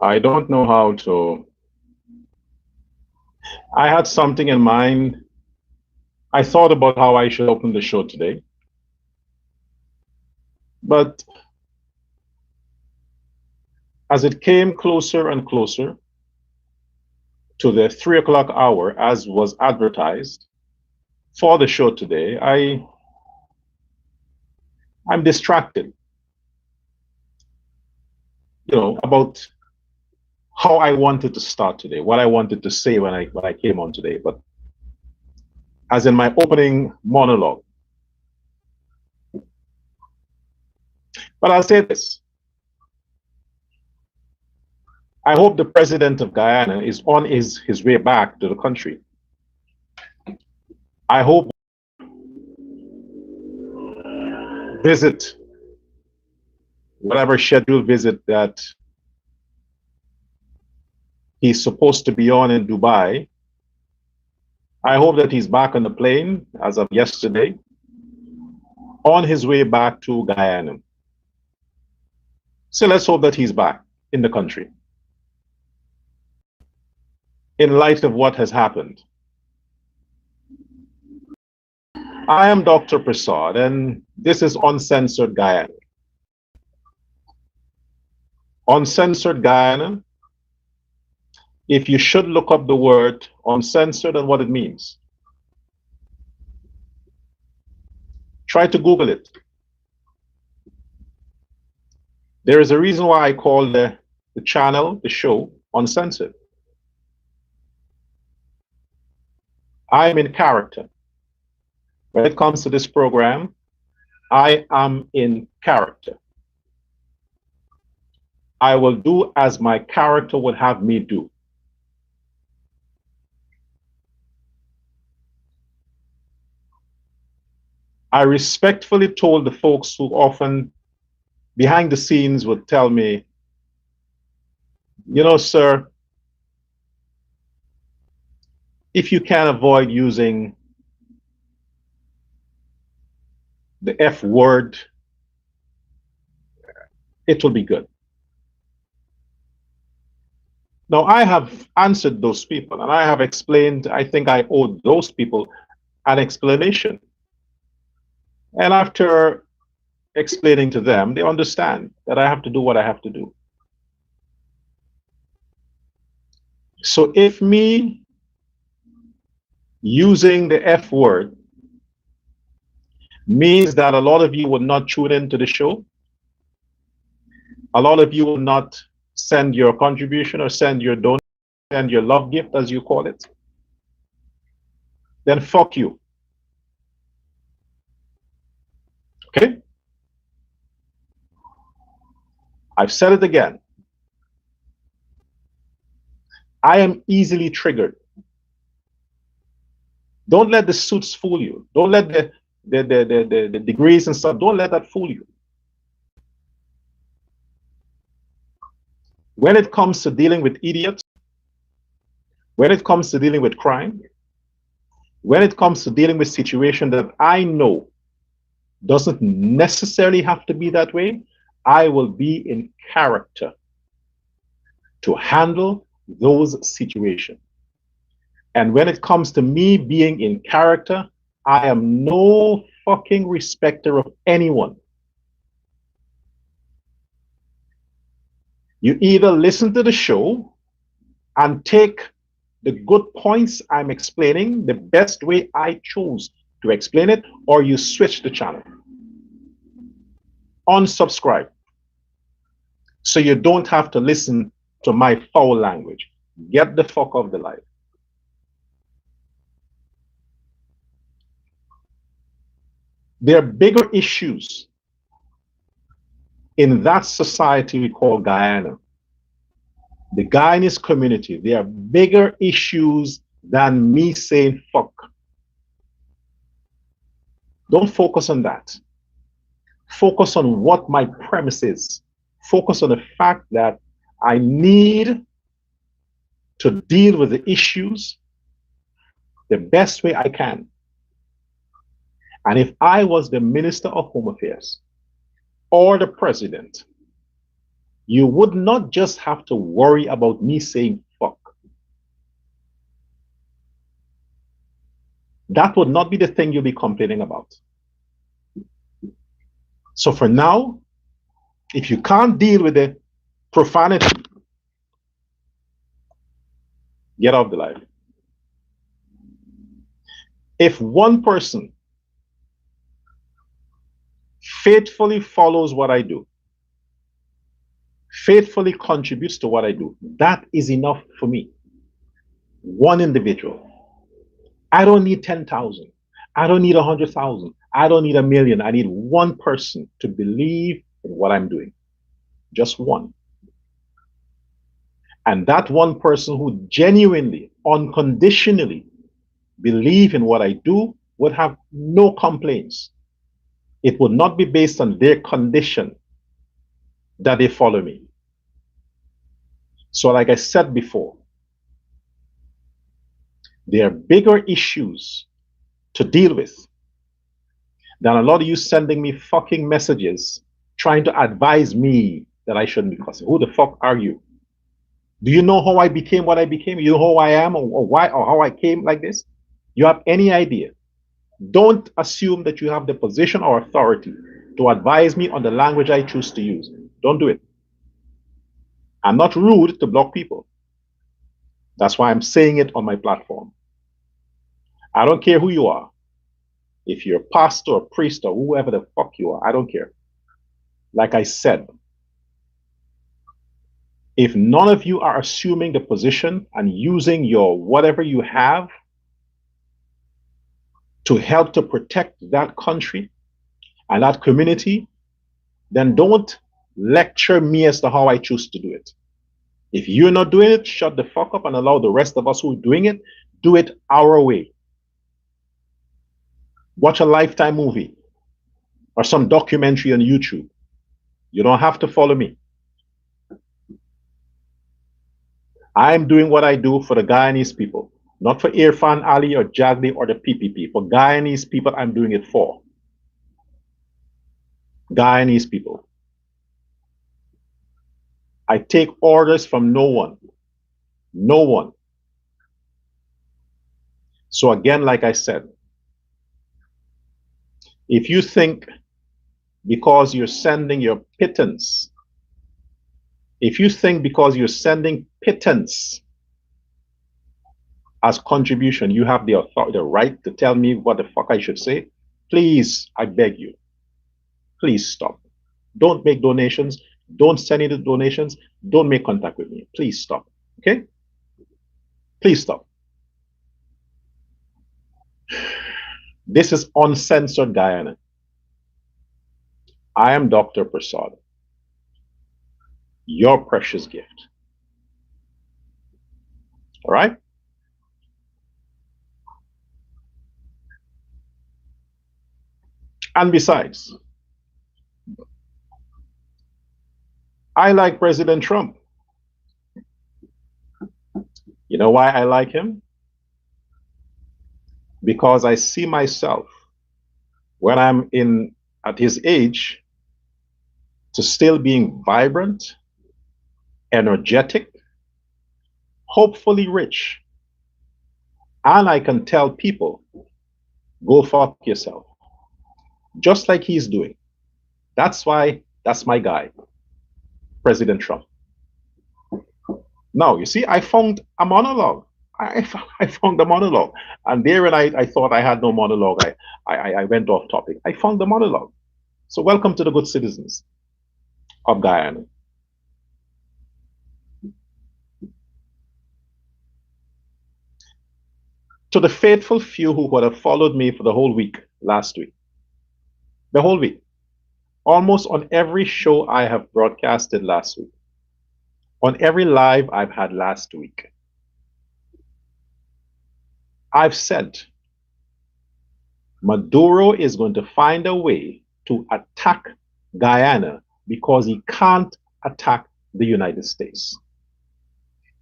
I don't know how to. I had something in mind. I thought about how I should open the show today, but as it came closer and closer to the 3 o'clock hour, as was advertised for the show today, I'm distracted, about how I wanted to start today, what I wanted to say when I came on today. But as in my opening monologue, but I'll say this. I hope the president of Guyana is on his way back to the country. I hope visit whatever scheduled visit that he's supposed to be on in Dubai. I hope that he's back on the plane as of yesterday, on his way back to Guyana. So let's hope that he's back in the country in light of what has happened. I am Dr. Prasad, and this is Uncensored Guyana. Uncensored Guyana, if you should look up the word uncensored and what it means, try to Google it. There is a reason why I call the channel, the show, Uncensored. I am in character. When it comes to this program, I am in character. I will do as my character would have me do. I respectfully told the folks who often behind the scenes would tell me, sir, if you can avoid using the F word, it will be good. Now, I have answered those people and I have explained, I think I owe those people an explanation. And after explaining to them, they understand that I have to do what I have to do. So if me using the F word means that a lot of you would not tune into the show, a lot of you will not send your contribution or send your donation, send your love gift, as you call it, then fuck you. Okay? I've said it again. I am easily triggered. Don't let the suits fool you. Don't let the degrees and stuff, don't let that fool you. When it comes to dealing with idiots, when it comes to dealing with crime, when it comes to dealing with situations that I know doesn't necessarily have to be that way, I will be in character to handle those situations. And when it comes to me being in character, I am no fucking respecter of anyone. You either listen to the show and take the good points I'm explaining the best way I chose to explain it, or you switch the channel. Unsubscribe. So you don't have to listen to my foul language. Get the fuck off the live. There are bigger issues in that society we call Guyana. The Guyanese community, there are bigger issues than me saying fuck. Don't focus on that. Focus on what my premise is. Focus on the fact that I need to deal with the issues the best way I can. And if I was the Minister of Home Affairs or the President, you would not just have to worry about me saying fuck. That would not be the thing you'll be complaining about. So for now, if you can't deal with the profanity, get off the live. If one person faithfully follows what I do, faithfully contributes to what I do, that is enough for me. One individual. I don't need 10,000. I don't need 100,000. I don't need a million. I need one person to believe in what I'm doing. Just one. And that one person who genuinely, unconditionally believe in what I do would have no complaints. It would not be based on their condition that they follow me. So like I said before, there are bigger issues to deal with than a lot of you sending me fucking messages trying to advise me that I shouldn't be cussing. Who the fuck are you? Do you know how I became what I became? You know who I am or why or how I came like this? You have any idea? Don't assume that you have the position or authority to advise me on the language I choose to use. Don't do it. I'm not rude to block people. That's why I'm saying it on my platform. I don't care who you are. If you're a pastor or priest or whoever the fuck you are, I don't care. Like I said, if none of you are assuming the position and using your whatever you have to help to protect that country and that community, then don't lecture me as to how I choose to do it. If you're not doing it, shut the fuck up and allow the rest of us who are doing it, do it our way. Watch a Lifetime movie or some documentary on YouTube. You don't have to follow me. I'm doing what I do for the Guyanese people, not for Irfan Ali or Jagdi or the PPP. For Guyanese people, I'm doing it for. Guyanese people. I take orders from no one. No one. So again, like I said, if you think because you're sending your pittance, if you think because you're sending pittance as contribution, you have the authority, the right to tell me what the fuck I should say, please, I beg you, please stop. Don't make donations. Don't send any donations. Don't make contact with me. Please stop. Okay? Please stop. This is Uncensored Guyana. I am Dr. Prasad, your precious gift. All right? And besides, I like President Trump. You know why I like him? Because I see myself when I'm at his age to still being vibrant, energetic, hopefully rich. And I can tell people, go fuck yourself. Just like he's doing. That's why, that's my guy, President Trump. Now, you see, I found a monologue. I found the monologue. And therein I thought I had no monologue. I went off topic. I found the monologue. So welcome to the good citizens of Guyana. To the faithful few who would have followed me for the whole week last week, the whole week, almost on every show I have broadcasted last week, on every live I've had last week, I've said Maduro is going to find a way to attack Guyana because he can't attack the United States.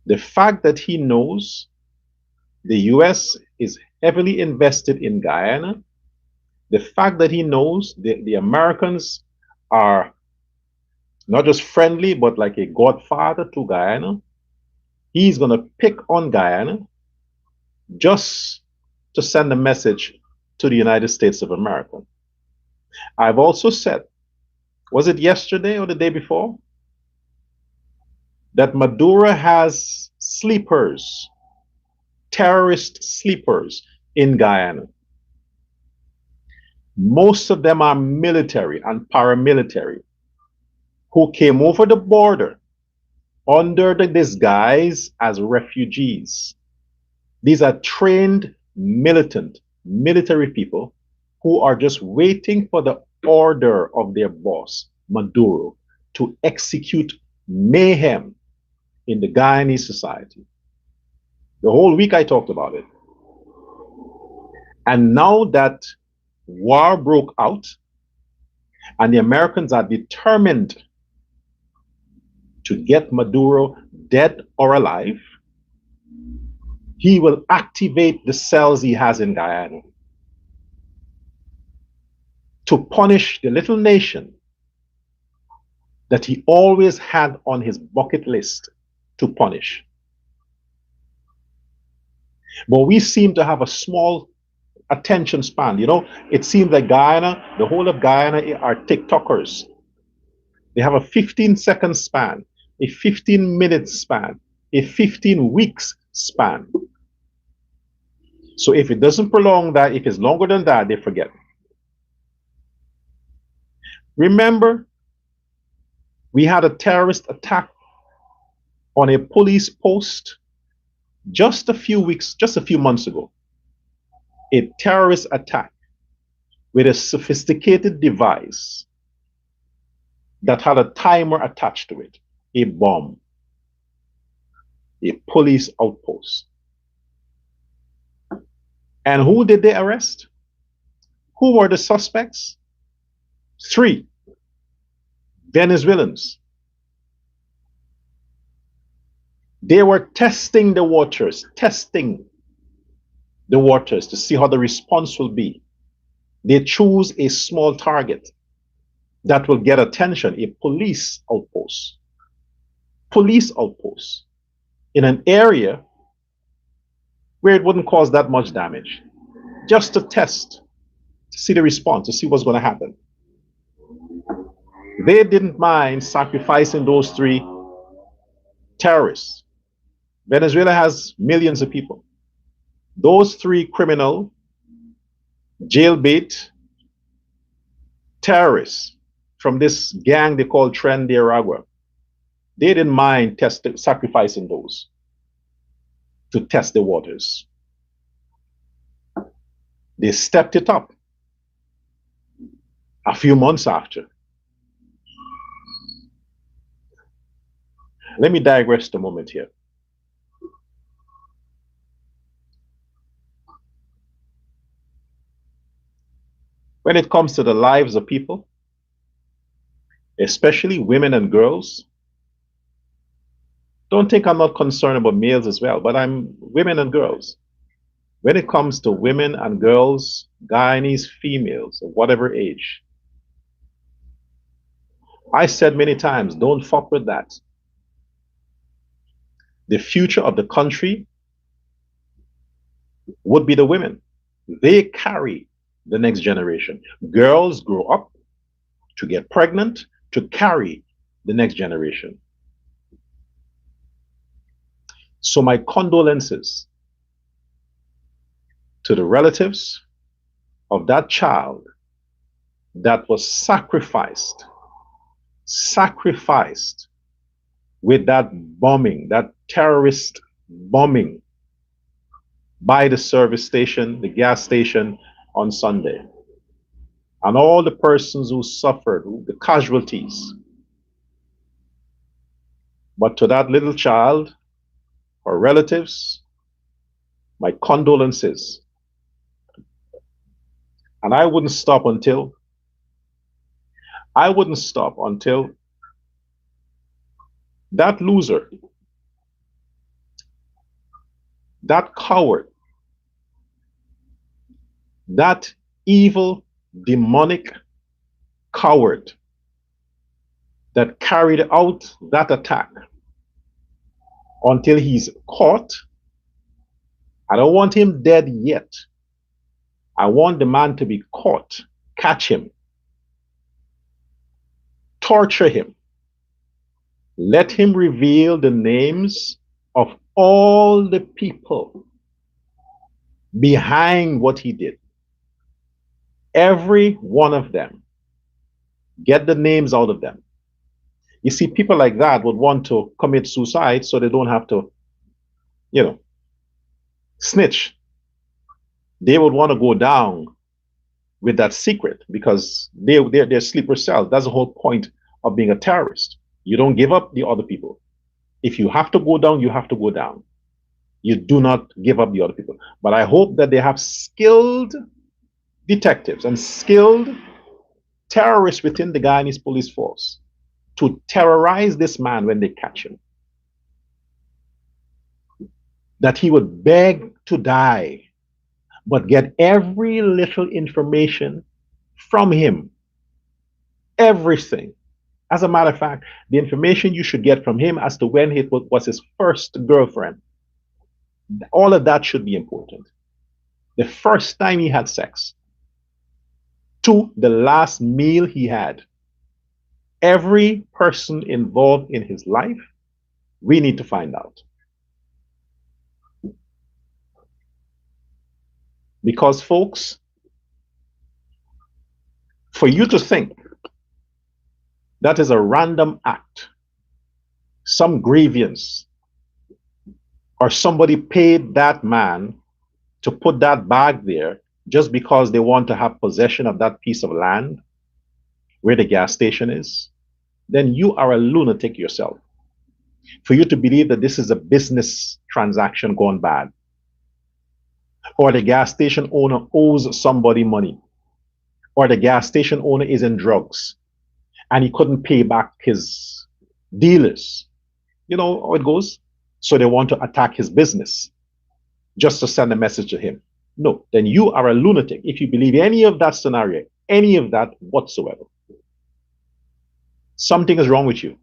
The fact that he knows the US is heavily invested in Guyana, the fact that he knows the Americans are not just friendly, but like a godfather to Guyana. He's going to pick on Guyana just to send a message to the United States of America. I've also said, was it yesterday or the day before, that Maduro has sleepers, terrorist sleepers in Guyana. Most of them are military and paramilitary who came over the border under the disguise as refugees. These are trained, militant, military people who are just waiting for the order of their boss, Maduro, to execute mayhem in the Guyanese society. The whole week I talked about it. And now that war broke out and the Americans are determined to get Maduro dead or alive, he will activate the cells he has in Guyana to punish the little nation that he always had on his bucket list to punish. But we seem to have a small attention span. You know, it seems like Guyana, the whole of Guyana are TikTokers. They have a 15-second span, a 15-minute span, a 15 weeks span. So if it doesn't prolong that, if it's longer than that, they forget. Remember, we had a terrorist attack on a police post just a few months ago. A terrorist attack with a sophisticated device that had a timer attached to it, a bomb, a police outpost. And who did they arrest? Who were the suspects? 3 Venezuelans. They were testing the waters to see how the response will be. They choose a small target that will get attention, a police outpost in an area where it wouldn't cause that much damage, just to test, to see the response, to see what's going to happen. They didn't mind sacrificing those 3 terrorists. Venezuela has millions of people. Those 3 criminal, jailbait terrorists from this gang they call Tren de Aragua, they didn't mind sacrificing those to test the waters. They stepped it up a few months after. Let me digress a moment here. When it comes to the lives of people, especially women and girls, don't think I'm not concerned about males as well, but I'm women and girls. When it comes to women and girls, Guyanese females of whatever age, I said many times, don't fuck with that. The future of the country would be the women. They carry the next generation. Girls grow up to get pregnant, to carry the next generation. So my condolences to the relatives of that child that was sacrificed with that bombing, that terrorist bombing by the service station, the gas station on Sunday. And all the persons who suffered, the casualties. But to that little child or relatives, my condolences. And I wouldn't stop until that loser, that coward, that evil, demonic coward that carried out that attack until he's caught. I don't want him dead yet. I want the man to be caught, catch him, torture him, let him reveal the names of all the people behind what he did. Every one of them. Get the names out of them. You see, people like that would want to commit suicide so they don't have to, snitch. They would want to go down with that secret because they're sleeper cells. That's the whole point of being a terrorist. You don't give up the other people. If you have to go down, you have to go down. You do not give up the other people. But I hope that they have skilled detectives and skilled terrorists within the Guyanese police force to terrorize this man when they catch him. That he would beg to die, but get every little information from him. Everything. As a matter of fact, the information you should get from him as to when it was his first girlfriend, all of that should be important. The first time he had sex, to the last meal he had. Every person involved in his life, we need to find out. Because, folks, for you to think that is a random act, some grievance, or somebody paid that man to put that bag there just because they want to have possession of that piece of land where the gas station is, then you are a lunatic yourself. For you to believe that this is a business transaction gone bad, or the gas station owner owes somebody money, or the gas station owner is in drugs and he couldn't pay back his dealers. You know how it goes? So they want to attack his business just to send a message to him. No, then you are a lunatic if you believe any of that scenario, any of that whatsoever. Something is wrong with you.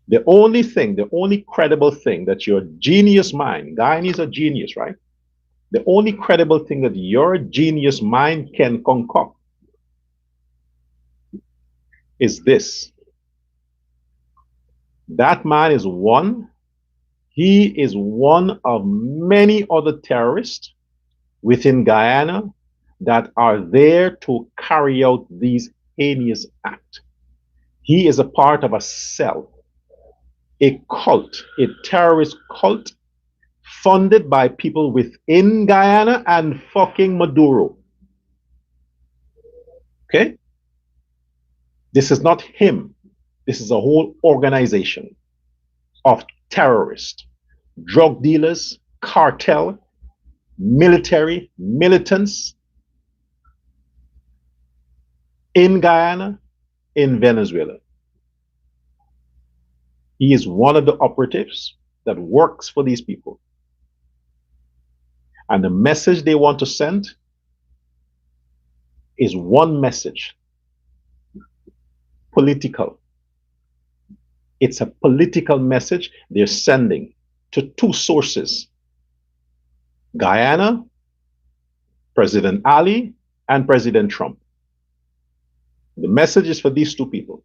The only credible thing that your genius mind, Guyanese are genius, right? The only credible thing that your genius mind can concoct is this. That man is one. He is one of many other terrorists within Guyana that are there to carry out these heinous acts. He is a part of a cell, a cult, a terrorist cult funded by people within Guyana and fucking Maduro. Okay? This is not him. This is a whole organization of terrorists, drug dealers, cartel, military, militants in Guyana, in Venezuela. He is one of the operatives that works for these people. And the message they want to send is one message: political. It's a political message they're sending to two sources: Guyana, President Ali, and President Trump. The message is for these two people,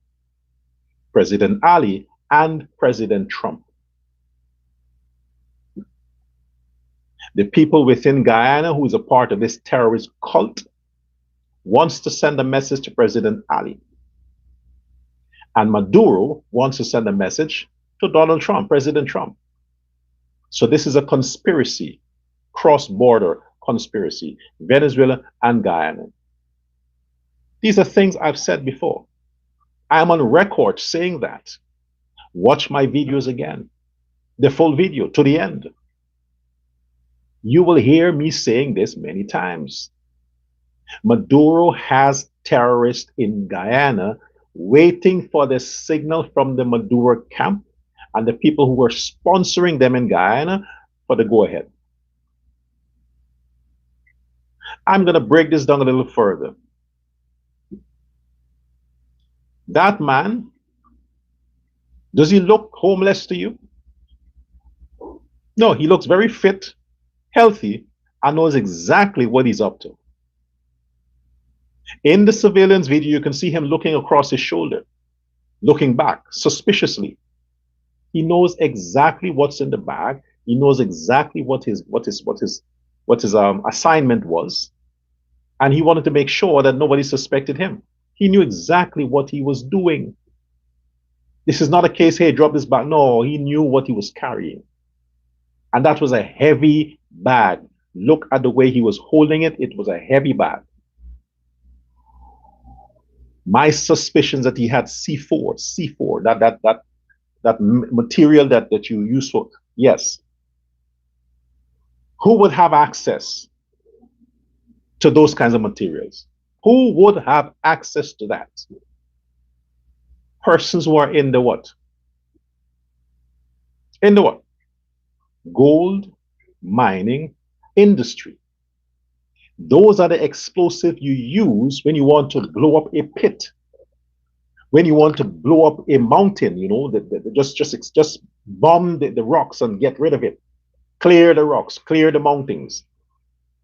President Ali and President Trump. The people within Guyana who is a part of this terrorist cult wants to send a message to President Ali. And Maduro wants to send a message to Donald Trump, President Trump. So this is a conspiracy, cross-border conspiracy, Venezuela and Guyana. These are things I've said before. I am on record saying that. Watch my videos again, the full video to the end. You will hear me saying this many times. Maduro has terrorists in Guyana waiting for the signal from the Maduro camp and the people who were sponsoring them in Guyana for the go-ahead. I'm going to break this down a little further. That man Does he look homeless to you? No, he looks very fit, healthy, and knows exactly what he's up to. In the surveillance video, you can see him looking across his shoulder, looking back suspiciously. He knows exactly what's in the bag. He knows exactly what his assignment was, and he wanted to make sure that nobody suspected him. He knew exactly what he was doing. This is not a case, hey, drop this bag. No, he knew what he was carrying. And that was a heavy bag. Look at the way he was holding it. It was a heavy bag. My suspicions that he had C4, that material that you use for, yes. Who would have access to those kinds of materials? Who would have access to that? Persons who are in the what? In the what? Gold mining industry. Those are the explosives you use when you want to blow up a pit, when you want to blow up a mountain, you know, just bomb the rocks and get rid of it. Clear the rocks, clear the mountains.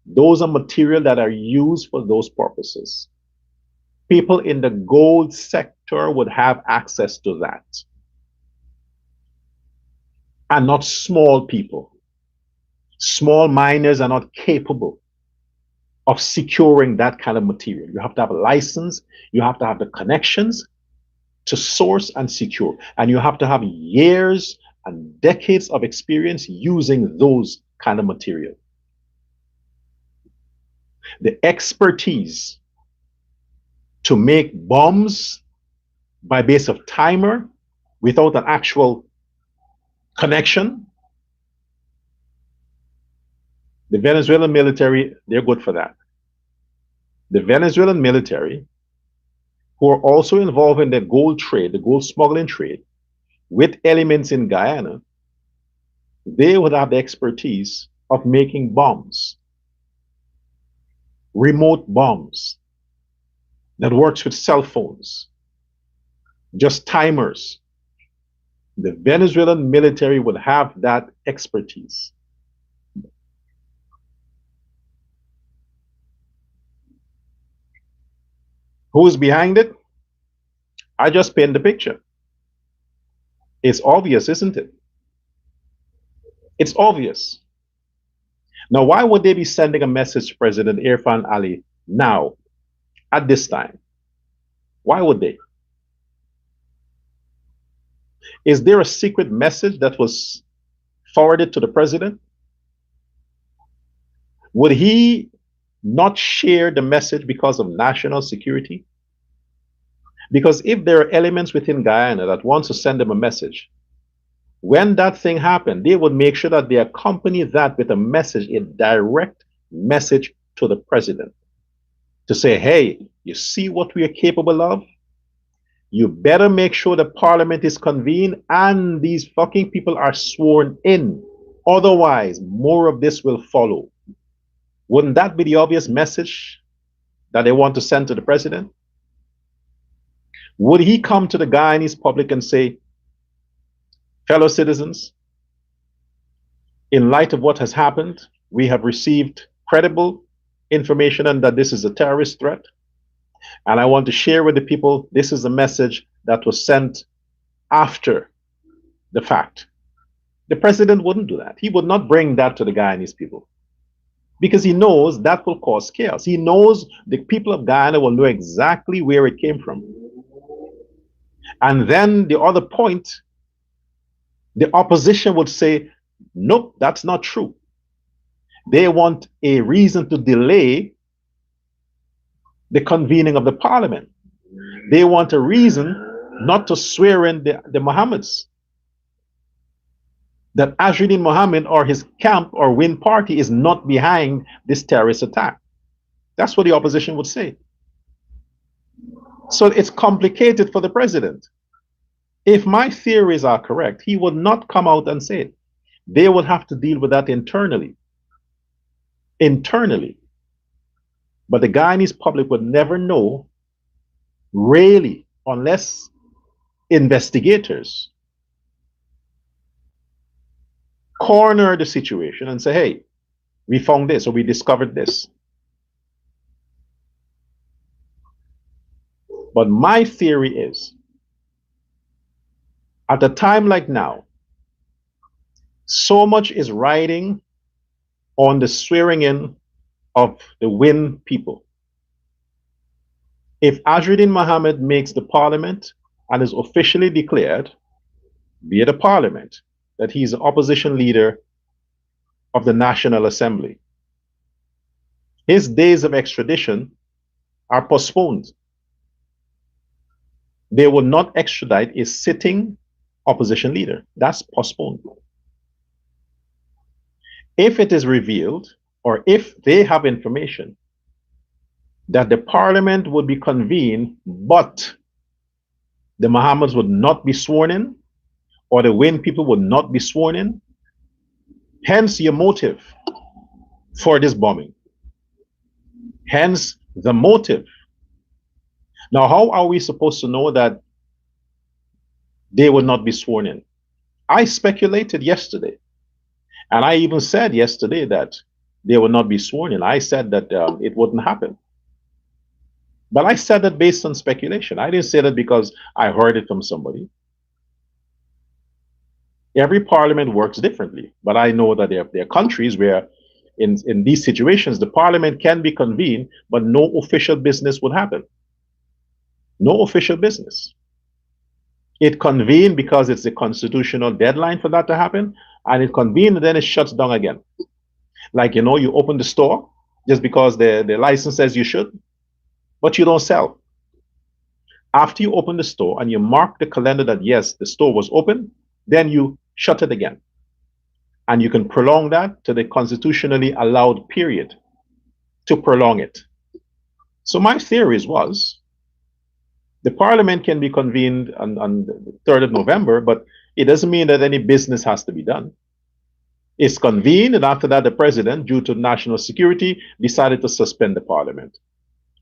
Those are material that are used for those purposes. People in the gold sector would have access to that. And not small people. Small miners are not capable of securing that kind of material. You have to have a license, you have to have the connections to source and secure, and you have to have years and decades of experience using those kind of material. The expertise to make bombs by base of timer without an actual connection, the Venezuelan military, they're good for that. The Venezuelan military, who are also involved in the gold trade, the gold smuggling trade, with elements in Guyana, they would have the expertise of making bombs, remote bombs that works with cell phones, just timers. The Venezuelan military would have that expertise. Who's behind it? I just paint the picture. It's obvious, isn't it? It's obvious. Now, why would they be sending a message to President Irfan Ali now, at this time? Why would they? Is there a secret message that was forwarded to the president? Would he not share the message because of national security? Because if there are elements within Guyana that wants to send them a message, when that thing happened, they would make sure that they accompany that with a message, a direct message to the president to say, hey, you see what we are capable of? You better make sure the parliament is convened and these fucking people are sworn in. Otherwise, more of this will follow. Wouldn't that be the obvious message that they want to send to the president? Would he come to the Guyanese public and say, fellow citizens, in light of what has happened, we have received credible information and that this is a terrorist threat. And I want to share with the people, this is a message that was sent after the fact. The president wouldn't do that. He would not bring that to the Guyanese people because he knows that will cause chaos. He knows the people of Guyana will know exactly where it came from. And then the other point, the opposition would say, nope, that's not true. They want a reason to delay the convening of the parliament. They want a reason not to swear in the Mohammeds. That Azzuddin Mohammed or his camp or Win party is not behind this terrorist attack. That's what the opposition would say. So it's complicated for the president. If my theories are correct, he would not come out and say it. They would have to deal with that internally. Internally. But the Guyanese public would never know, really, unless investigators corner the situation and say, hey, we found this or we discovered this. But my theory is, at a time like now, so much is riding on the swearing in of the Win people. If Azruddin Mohammed makes the parliament and is officially declared via the parliament that he's the opposition leader of the National Assembly, his days of extradition are postponed. They will not extradite a sitting opposition leader. That's postponed. If it is revealed, or if they have information that the parliament would be convened, but the Mohammeds would not be sworn in, or the Win people would not be sworn in, hence your motive for this bombing. Hence the motive. Now, how are we supposed to know that they would not be sworn in? I speculated yesterday, and I even said yesterday that they would not be sworn in. I said that it wouldn't happen. But I said that based on speculation. I didn't say that because I heard it from somebody. Every parliament works differently, but I know that there are countries where in these situations, the parliament can be convened, but no official business would happen. No official business. It convened because it's the constitutional deadline for that to happen, and it convened and then it shuts down again. Like, you open the store just because the license says you should, but you don't sell. After you open the store and you mark the calendar that yes, the store was open, then you shut it again. And you can prolong that to the constitutionally allowed period to prolong it. So my theories was the parliament can be convened on the 3rd of November, but it doesn't mean that any business has to be done. It's convened, and after that, the president, due to national security, decided to suspend the parliament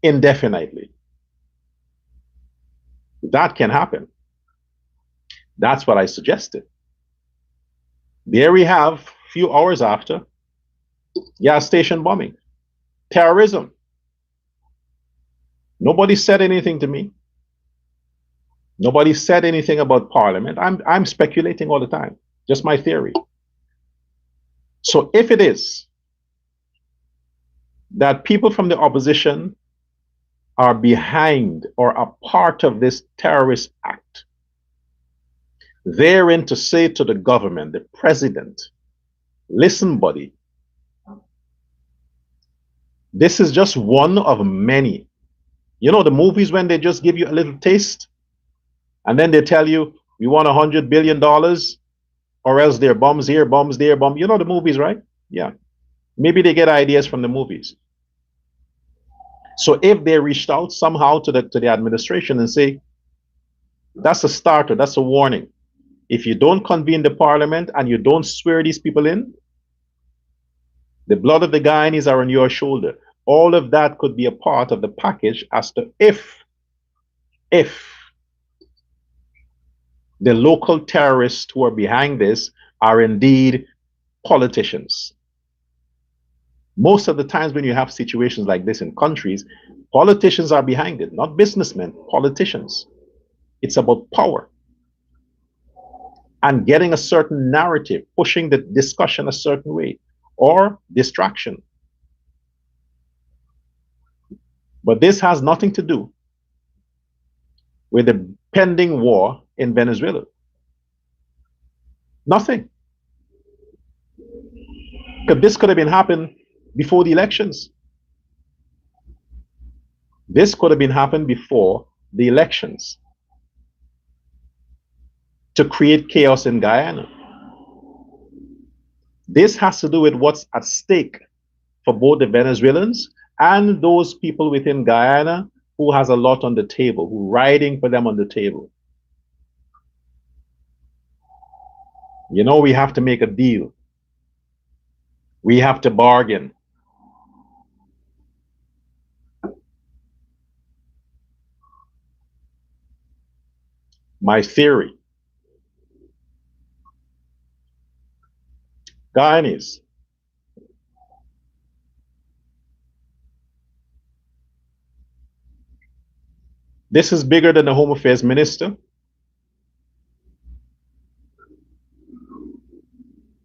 indefinitely. That can happen. That's what I suggested. There we have, a few hours after, gas station bombing, terrorism. Nobody said anything to me. Nobody said anything about parliament. I'm speculating all the time, just my theory. So if it is that people from the opposition are behind or are part of this terrorist act, therein to say to the government, the president, listen, buddy, this is just one of many. You know the movies when they just give you a little taste and then they tell you, we want $100 billion or else there are bombs here, bombs there, bombs. You know the movies, right? Yeah. Maybe they get ideas from the movies. So if they reached out somehow to the administration and say, that's a starter, that's a warning. If you don't convene the parliament and you don't swear these people in, the blood of the Guyanese are on your shoulder. All of that could be a part of the package as to if the local terrorists who are behind this are indeed politicians. Most of the times when you have situations like this in countries, politicians are behind it, not businessmen, politicians. It's about power and getting a certain narrative, pushing the discussion a certain way, or distraction. But this has nothing to do with the pending war in Venezuela. Nothing. Because this could have been happened before the elections. This could have been happened before the elections to create chaos in Guyana. This has to do with what's at stake for both the Venezuelans and those people within Guyana who has a lot on the table, who riding for them on the table. You know, we have to make a deal. We have to bargain. My theory Guyanese. This is bigger than the Home Affairs Minister.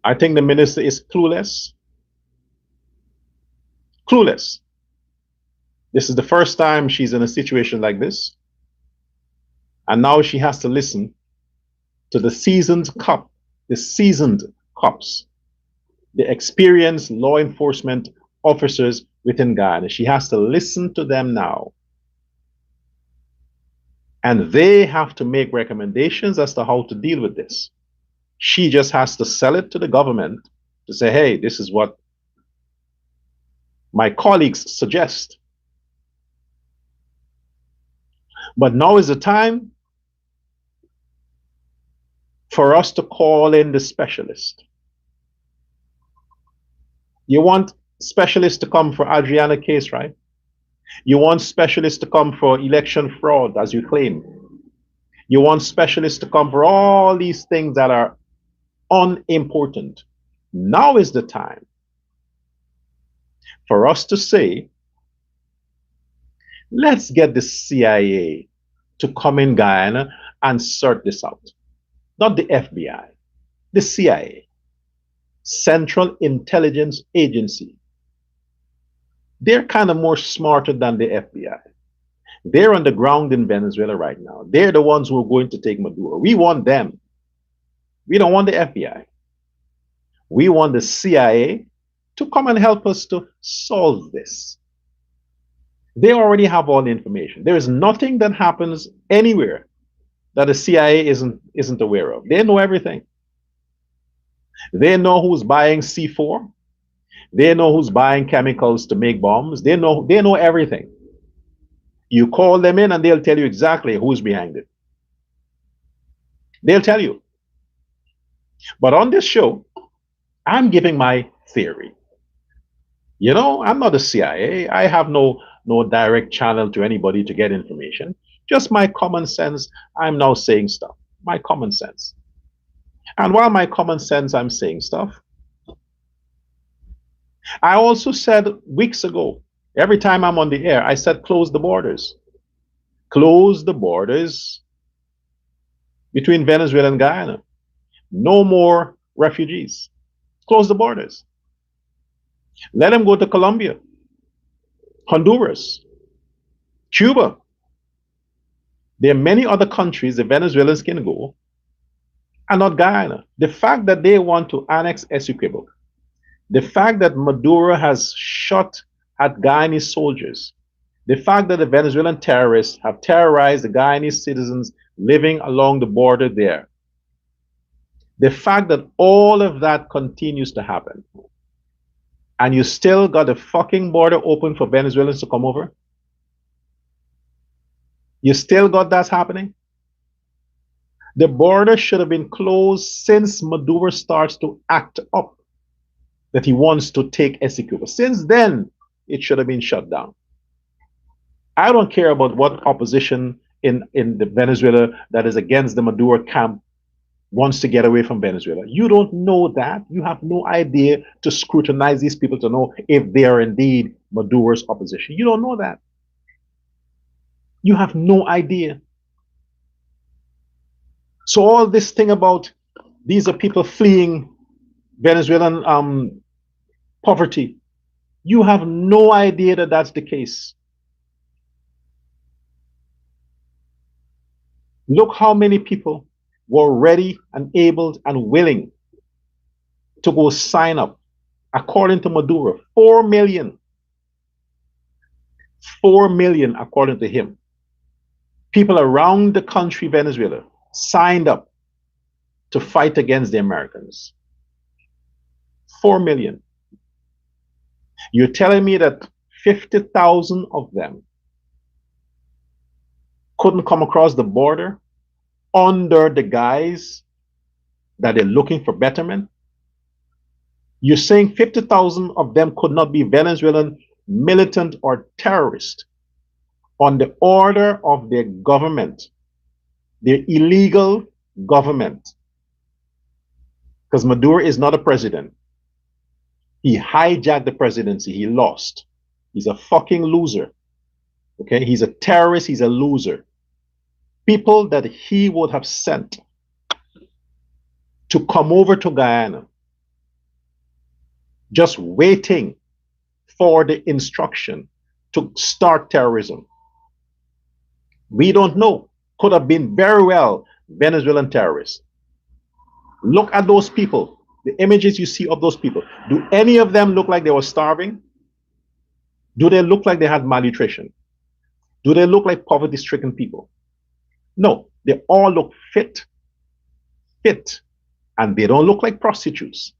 I think the minister is clueless. Clueless. This is the first time she's in a situation like this. And now she has to listen to the seasoned cops, the experienced law enforcement officers within Guyana. She has to listen to them now. And they have to make recommendations as to how to deal with this. She just has to sell it to the government to say, hey, this is what my colleagues suggest. But now is the time for us to call in the specialist. You want specialists to come for Adriana case, right? You want specialists to come for election fraud, as you claim. You want specialists to come for all these things that are unimportant. Now is the time for us to say, let's get the CIA to come in Guyana and sort this out. Not the FBI, the CIA, Central Intelligence Agency. They're kind of more smarter than the FBI. They're on the ground in Venezuela right now. They're the ones who are going to take Maduro. We want them. We don't want the FBI. We want the CIA to come and help us to solve this. They already have all the information. There is nothing that happens anywhere that the CIA isn't aware of. They know everything. They know who's buying C4. They know who's buying chemicals to make bombs. They know everything. You call them in and they'll tell you exactly who's behind it. They'll tell you. But on this show, I'm giving my theory. You know, I'm not the CIA. I have no direct channel to anybody to get information. Just my common sense. I'm now saying stuff. My common sense. And while my common sense, I'm saying stuff, I also said weeks ago, every time I'm on the air, I said close the borders. Close the borders between Venezuela and Guyana. No more refugees. Close the borders. Let them go to Colombia, Honduras, Cuba. There are many other countries the Venezuelans can go, and not Guyana. The fact that they want to annex Essequibo, the fact that Maduro has shot at Guyanese soldiers, the fact that the Venezuelan terrorists have terrorized the Guyanese citizens living along the border there, the fact that all of that continues to happen, and you still got the fucking border open for Venezuelans to come over, you still got that happening? The border should have been closed since Maduro starts to act up that he wants to take Essequibo. Since then, it should have been shut down. I don't care about what opposition in the Venezuela that is against the Maduro camp wants to get away from Venezuela. You don't know that. You have no idea to scrutinize these people to know if they are indeed Maduro's opposition. You don't know that. You have no idea. So all this thing about these are people fleeing Venezuelan poverty, you have no idea that that's the case. Look how many people were ready and able and willing to go sign up. According to Maduro, 4 million. 4 million, according to him. People around the country, Venezuela, signed up to fight against the Americans. 4 million. You're telling me that 50,000 of them couldn't come across the border under the guise that they're looking for betterment? You're saying 50,000 of them could not be Venezuelan militant or terrorist on the order of their government, their illegal government. Because Maduro is not a president. He hijacked the presidency. He lost. He's a fucking loser. Okay? He's a terrorist. He's a loser. People that he would have sent to come over to Guyana, just waiting for the instruction to start terrorism. We don't know. Could have been very well Venezuelan terrorists. Look at those people. The images you see of those people. Do any of them look like they were starving? Do they look like they had malnutrition? Do they look like poverty-stricken people? No, they all look fit, and they don't look like prostitutes.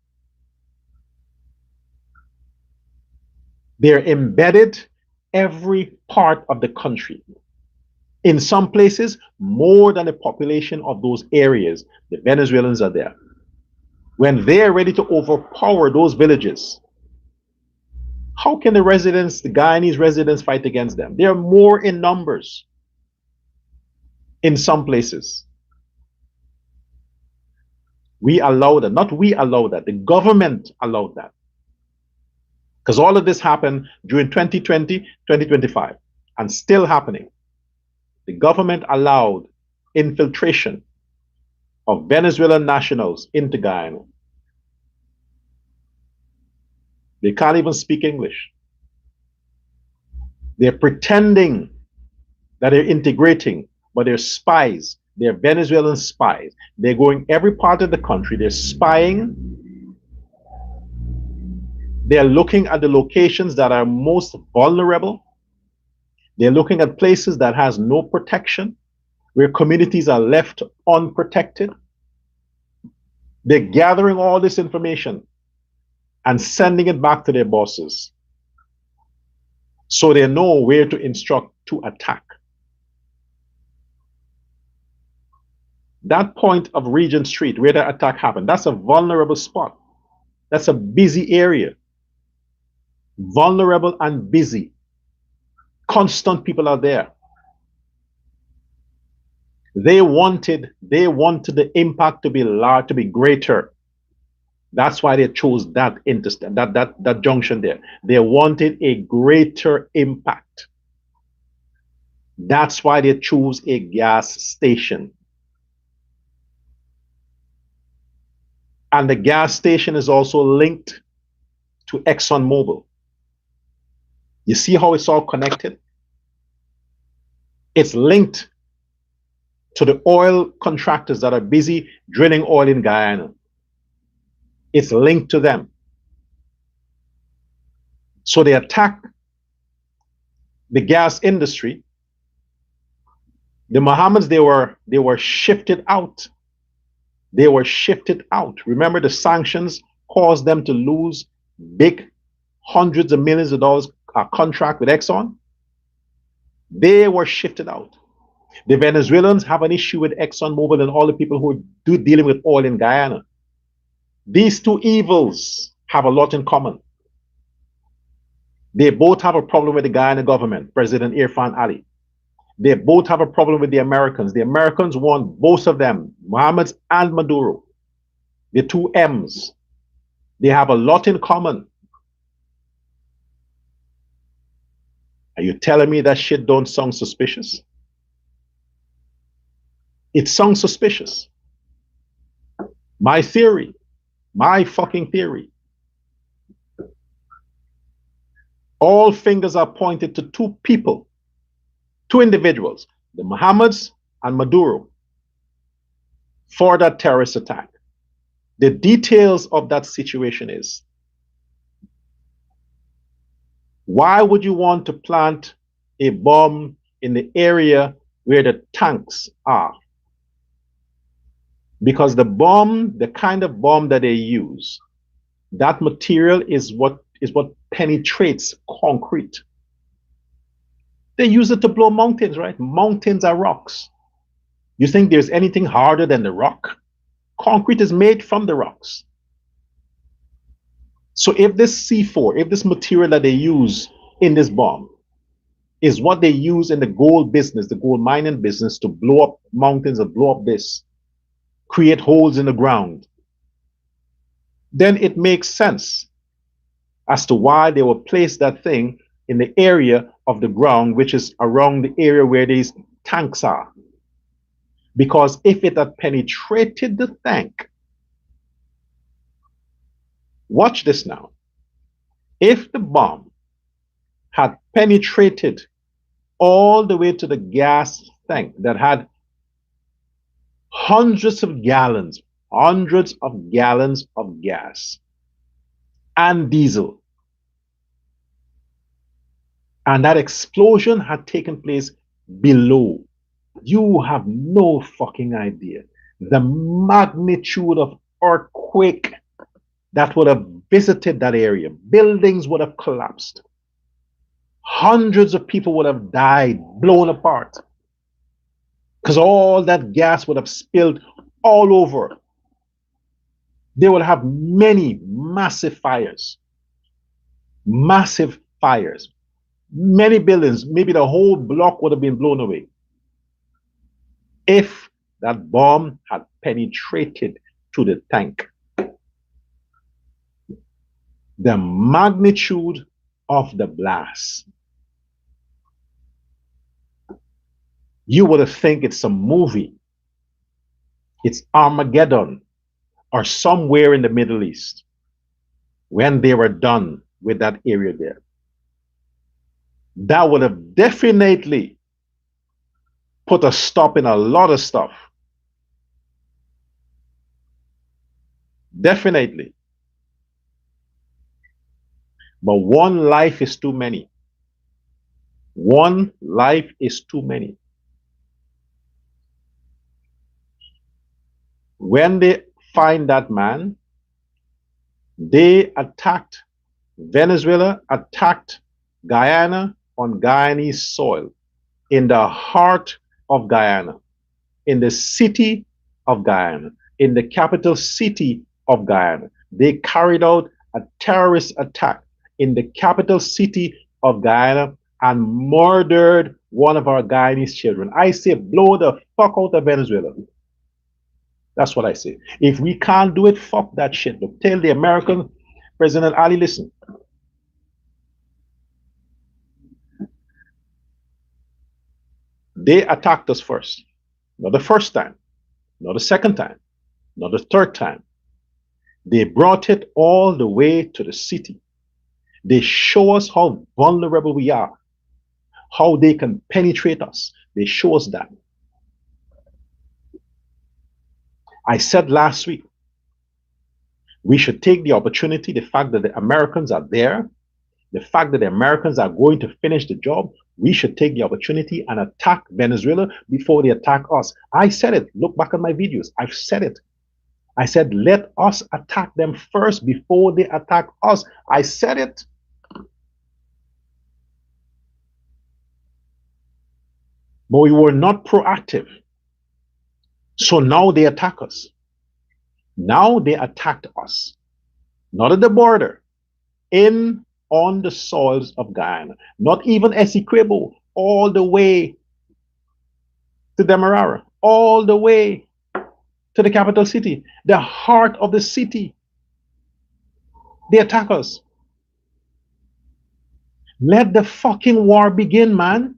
They're embedded every part of the country. In some places, more than the population of those areas, the Venezuelans are there. When they're ready to overpower those villages, how can the residents, the Guyanese residents, fight against them? They are more in numbers in some places. We allow that. Not we allow that. The government allowed that. Because all of this happened during 2020, 2025, and still happening. The government allowed infiltration of Venezuelan nationals into Guyana. They can't even speak English. They're pretending that they're integrating, but they're spies. They're Venezuelan spies. They're going every part of the country. They're spying. They're looking at the locations that are most vulnerable. They're looking at places that has no protection, where communities are left unprotected. They're gathering all this information and sending it back to their bosses, so they know where to instruct to attack. That point of Regent Street where the attack happened, that's a vulnerable spot. That's a busy area. Vulnerable and busy. Constant people are there. They wanted the impact to be large, to be greater. That's why they chose that junction there. They wanted a greater impact. That's why they chose a gas station. And the gas station is also linked to ExxonMobil. You see how it's all connected? It's linked to the oil contractors that are busy drilling oil in Guyana. It's linked to them. So they attack the gas industry. The Mohammeds, they were shifted out. They were shifted out. Remember, the sanctions caused them to lose big hundreds of millions of dollars contract with Exxon. They were shifted out. The Venezuelans have an issue with ExxonMobil and all the people who are dealing with oil in Guyana. These two evils have a lot in common. They both have a problem with the Guyana government, President Irfan Ali. They both have a problem with the Americans. The Americans want both of them, Mohammeds and Maduro, the two M's. They have a lot in common. Are you telling me that shit don't sound suspicious? It sounds suspicious. My theory, my fucking theory. All fingers are pointed to two people, two individuals, the Mohammeds and Maduro, for that terrorist attack. The details of that situation is, why would you want to plant a bomb in the area where the tanks are? Because the bomb, the kind of bomb that they use, that material is what penetrates concrete. They use it to blow mountains, right? Mountains are rocks. You think there's anything harder than the rock? Concrete is made from the rocks. So if this C4, if this material that they use in this bomb is what they use in the gold business, the gold mining business, to blow up mountains and blow up this, create holes in the ground, then it makes sense as to why they will place that thing in the area of the ground, which is around the area where these tanks are. Because if it had penetrated the tank, watch this now. If the bomb had penetrated all the way to the gas tank that had hundreds of gallons of gas and diesel, and that explosion had taken place below, you have no fucking idea the magnitude of earthquake that would have visited that area. Buildings would have collapsed. Hundreds of people would have died, blown apart, because all that gas would have spilled all over. They would have many massive fires. Massive fires. Many buildings, maybe the whole block would have been blown away if that bomb had penetrated to the tank. The magnitude of the blast, you would have think it's a movie. It's Armageddon or somewhere in the Middle East when they were done with that area there. That would have definitely put a stop in a lot of stuff. Definitely. But one life is too many. One life is too many. When they find that man, they attacked Venezuela, attacked Guyana on Guyanese soil, in the heart of Guyana, in the city of Guyana, in the capital city of Guyana. They carried out a terrorist attack in the capital city of Guyana and murdered one of our Guyanese children. I say blow the fuck out of Venezuela. That's what I say. If we can't do it, fuck that shit. But tell the American President Ali, listen. They attacked us first. Not the first time, not the second time, not the third time. They brought it all the way to the city. They show us how vulnerable we are, how they can penetrate us. They show us that. I said last week, we should take the opportunity, the fact that the Americans are there, the fact that the Americans are going to finish the job, we should take the opportunity and attack Venezuela before they attack us. I said it. Look back at my videos. I've said it. I said, let us attack them first before they attack us. I said it. But we were not proactive. So now they attack us. Now they attacked us. Not at the border. On the soils of Guyana. Not even Essequibo. All the way to Demerara. All the way to the capital city. The heart of the city. They attack us. Let the fucking war begin, man.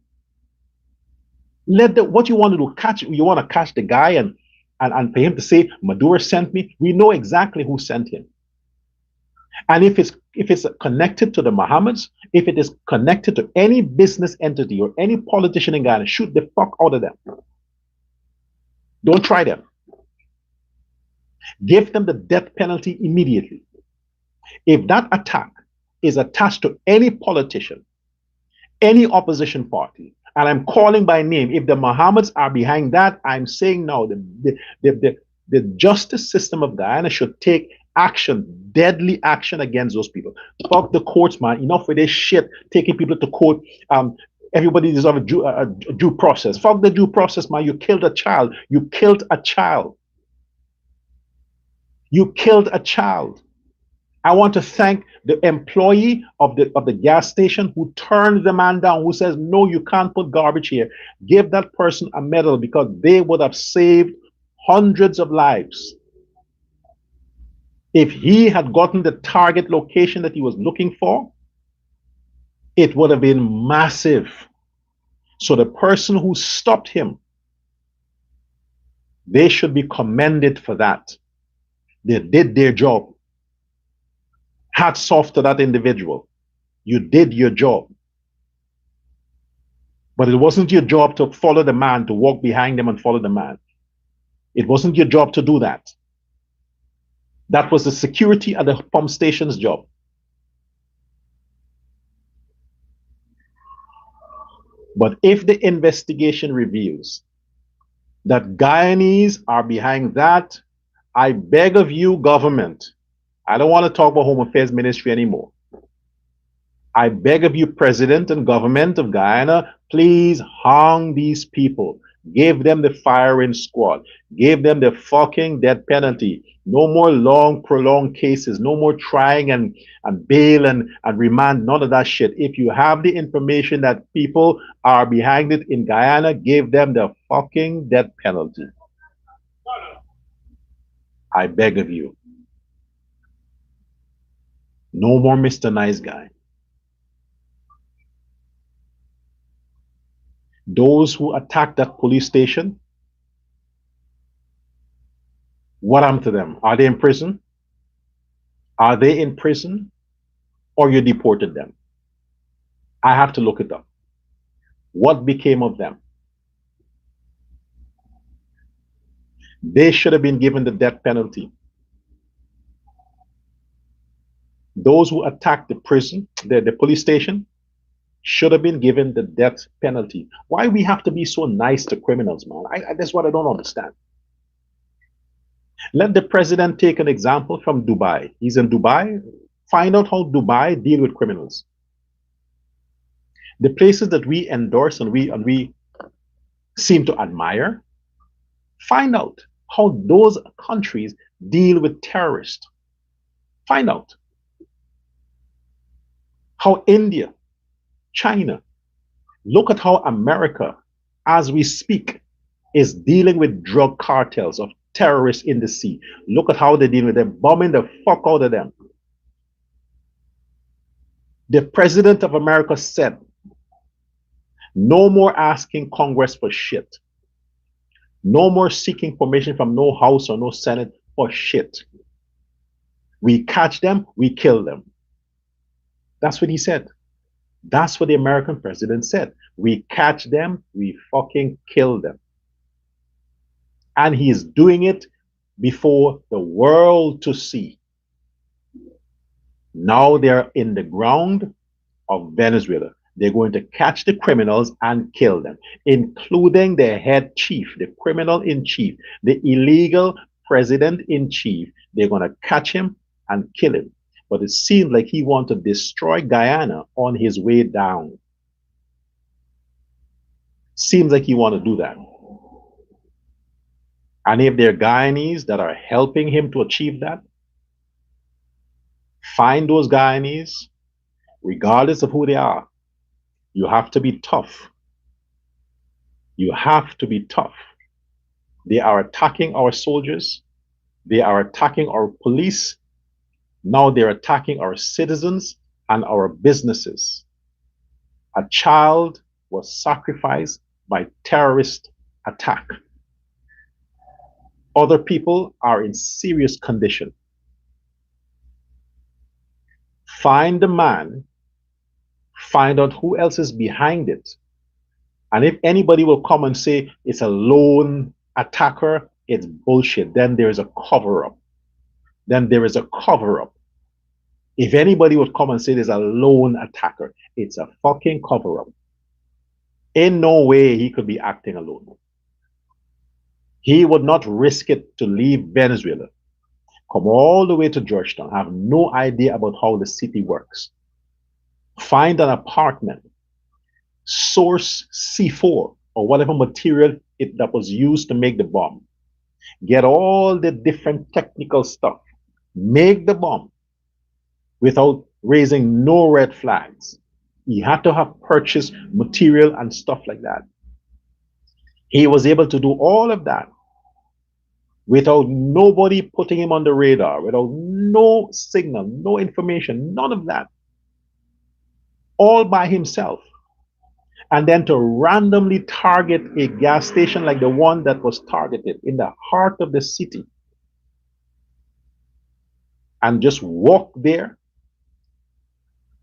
What you want to do, you want to catch the guy and for him to say, Maduro sent me. We know exactly who sent him. And if it's connected to the Mohammeds, if it is connected to any business entity or any politician in Ghana, shoot the fuck out of them. Don't try them. Give them the death penalty immediately. If that attack is attached to any politician, any opposition party, and I'm calling by name, if the Mohammeds are behind that, I'm saying now the justice system of Guyana should take action, deadly action against those people. Fuck the courts, man. Enough with this shit, taking people to court. Everybody deserves a due process. Fuck the due process, man. You killed a child. You killed a child. You killed a child. I want to thank the employee of the gas station who turned the man down, who says, no, you can't put garbage here. Give that person a medal because they would have saved hundreds of lives. If he had gotten the target location that he was looking for, it would have been massive. So the person who stopped him, they should be commended for that. They did their job. Hats off to that individual. You did your job. But it wasn't your job to follow the man, to walk behind him and follow the man. It wasn't your job to do that. That was the security at the pump station's job. But if the investigation reveals that Guyanese are behind that, I beg of you, government, I don't want to talk about Home Affairs Ministry anymore. I beg of you, President and government of Guyana, please hang these people. Give them the firing squad. Give them the fucking death penalty. No more long, prolonged cases. No more trying and bail and remand. None of that shit. If you have the information that people are behind it in Guyana, give them the fucking death penalty. I beg of you. No more Mr. Nice Guy. Those who attacked that police station, what happened to them? Are they in prison? Are they in prison? Or you deported them? I have to look it up. What became of them? They should have been given the death penalty. Those who attacked the prison, the police station, should have been given the death penalty. Why we have to be so nice to criminals, man? That's what I don't understand. Let the president take an example from Dubai. He's in Dubai. Find out how Dubai deal with criminals. The places that we endorse and we seem to admire, find out how those countries deal with terrorists. Find out how India, China, look at how America, as we speak, is dealing with drug cartels of terrorists in the sea. Look at how they deal with them, bombing the fuck out of them. The president of America said, no more asking Congress for shit. No more seeking permission from no House or no Senate for shit. We catch them, we kill them. That's what he said. That's what the American president said. We catch them, we fucking kill them. And he is doing it before the world to see. Now they're in the ground of Venezuela. They're going to catch the criminals and kill them, including their head chief, the criminal in chief, the illegal president in chief. They're going to catch him and kill him. But it seems like he wants to destroy Guyana on his way down. Seems like he wants to do that. And if there are Guyanese that are helping him to achieve that, find those Guyanese, regardless of who they are. You have to be tough. You have to be tough. They are attacking our soldiers. They are attacking our police. Now they're attacking our citizens and our businesses. A child was sacrificed by terrorist attack. Other people are in serious condition. Find the man, find out who else is behind it. And if anybody will come and say it's a lone attacker, it's bullshit. Then there is a cover-up. Then there is a cover-up. If anybody would come and say there's a lone attacker, it's a fucking cover-up. In no way he could be acting alone. He would not risk it to leave Venezuela, come all the way to Georgetown, have no idea about how the city works. Find an apartment, source C4 or whatever material that was used to make the bomb. Get all the different technical stuff. Make the bomb without raising no red flags. He had to have purchased material and stuff like that. He was able to do all of that. without nobody putting him on the radar, without no signal, no information, none of that, all by himself. And then to randomly target a gas station like the one that was targeted in the heart of the city and just walk there